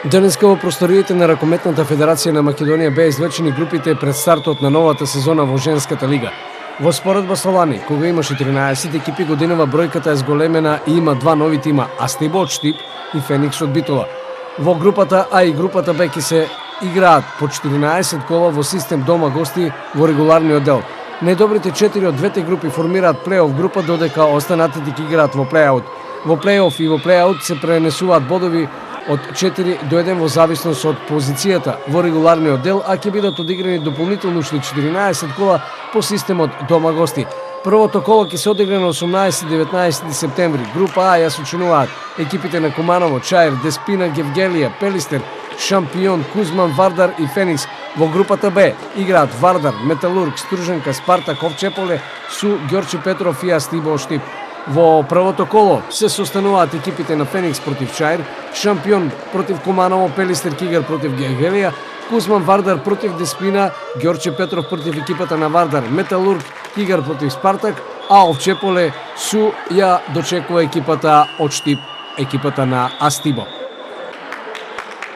Денеска во просториите на Ракометната федерација на Македонија беа извлечени групите пред стартот на новата сезона во женската лига. Во споредба со лани, кога има 14 екипи, годинава бројката е зголемена и има два нови тима, Астибо од Штип и Феникс од Битола. Во групата А и групата Б ќе се играат по 14 кола во систем дома-гости во регуларниот дел. Најдобрите 4 од двете групи формираат плей-оф група, додека останатите ќе играат во плей-аут. Во плей-оф и во плей-аут се пренесуваат бодови од 4 до 1 во зависност од позицијата во регуларниот дел, а ќе бидат одиграни дополнително уште 14 кола по системот дома-гости. Првото коло ќе се одигра на 18-19 септември. Група А ја сочинуваат екипите на Куманово, Чаир, Деспина, Гевгелија, Пелистер, Шампион, Кузман, Вардар и Феникс. Во групата Б играат Вардар, Металург, Струженка, Спартак, Овчеполе, Су, Ѓорче Петров и Астибо Штип. Во првото коло се состануваат екипите на Феникс против Чаир, Шампион против Куманово, Пелистер Кигар против Гевгелија, Кузман Вардар против Деспина, Ѓорче Петров против екипата на Вардар, Металург Кигар против Спартак, а Овчеполе Су ја дочекува екипата од Штип, екипата на Астибо.